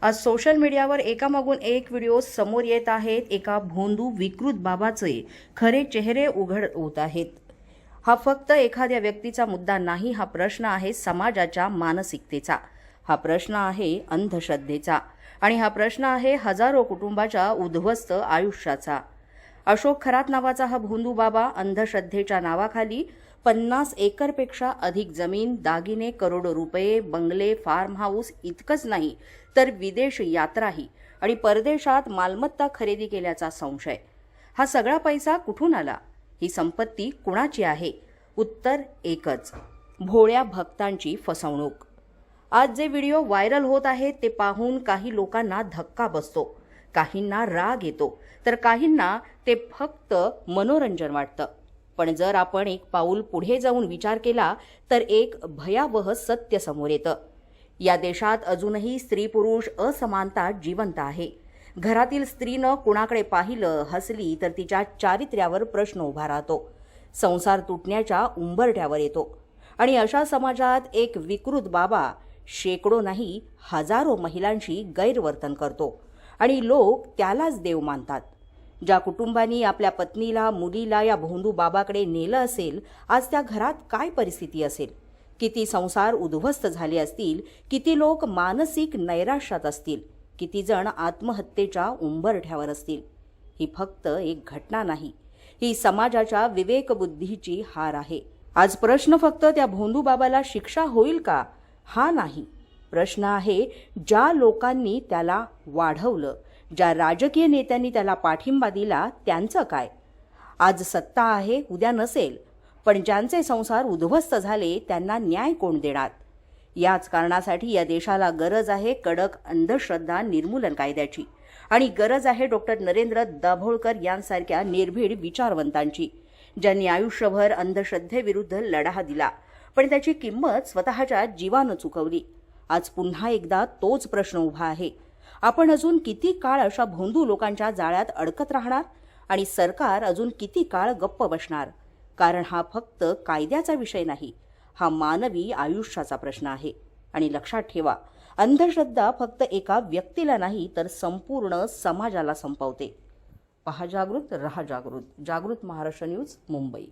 आज सोशल मीडियावर एकामागून एक व्हिडिओ समोर येत आहेत। एका भोंदू विकृत बाबाचे खरे चेहरे उघड होत आहेत। हा फक्त एखाद्या व्यक्तीचा मुद्दा नाही, हा प्रश्न आहे समाजाच्या मानसिकतेचा, हा प्रश्न आहे अंधश्रद्धेचा आणि हा प्रश्न आहे हजारो कुटुंबाच्या उद्ध्वस्त आयुष्याचा। अशोक खरात नावाचा हा भोंदू बाबा अंधश्रद्धेच्या नावाखाली 50 एकरपेक्षा अधिक जमीन, दागिने, करोडो रुपये, बंगले, फार्म हाऊस इतकंच नाही तर विदेश यात्राही आणि परदेशात मालमत्ता खरेदी केल्याचा संशय। हा सगळा पैसा कुठून आला? ही संपत्ती कुणाची आहे? उत्तर एकच, भोळ्या भक्तांची फसवणूक। आज जे व्हिडिओ व्हायरल होत आहेत ते पाहून काही लोकांना धक्का बसतो, काहींना राग येतो, तर काहींना ते फक्त मनोरंजन वाटतं। पण जर आपण एक पाऊल पुढे जाऊन विचार केला तर एक भयावह सत्य समोर येतं। या देशात अजूनही स्त्री पुरुष असमानता जिवंत आहे। घरातील स्त्रीनं कुणाकडे पाहिलं, हसली तर तिच्या चारित्र्यावर प्रश्न उभा राहतो, संसार तुटण्याच्या उंबरठ्यावर येतो। आणि अशा समाजात एक विकृत बाबा शेकडो नाही हजारो महिलांशी गैरवर्तन करतो आणि लोक त्यालाच देव मानतात। ज्या कुटुंबांनी आपल्या पत्नीला, मुलीला या भोंदू बाबाकडे नेलं असेल, आज त्या घरात काय परिस्थिती असेल? किती संसार उद्ध्वस्त झाले असतील, किती लोक मानसिक नैराश्यात असतील, किती जण आत्महत्येच्या उंबरठ्यावर असतील। ही फक्त एक घटना नाही, ही समाजाच्या विवेकबुद्धीची हार आहे। आज प्रश्न फक्त त्या भोंदू बाबाला शिक्षा होईल का हा नाही, प्रश्न आहे ज्या लोकांनी त्याला वाढवलं, ज्या राजकीय नेत्यांनी त्याला पाठिंबा दिला त्यांचं काय? आज सत्ता आहे, उद्या नसेल, पण ज्यांचे संसार उद्ध्वस्त झाले त्यांना न्याय कोण देणार? याच कारणासाठी या देशाला गरज आहे कडक अंधश्रद्धा निर्मूलन कायद्याची आणि गरज आहे डॉक्टर नरेंद्र दाभोळकर यांसारख्या निर्भीड विचारवंतांची, ज्यांनी आयुष्यभर अंधश्रद्धेविरुद्ध लढा दिला पण त्याची किंमत स्वतःच्या जीवानं चुकवली। आज पुन्हा एकदा तोच प्रश्न उभा आहे, आपण अजून किती काळ अशा भोंदू लोकांच्या जाळ्यात अडकत राहणार आणि सरकार अजून किती काळ गप्प बसणार? कारण हा फक्त कायद्याचा विषय नाही, हा मानवी आयुष्याचा प्रश्न आहे। आणि लक्षात ठेवा, अंधश्रद्धा फक्त एका व्यक्तीला नाही तर संपूर्ण समाजाला संपवते। पहा जागृत, रहा जागृत। जागृत महाराष्ट्र न्यूज, मुंबई।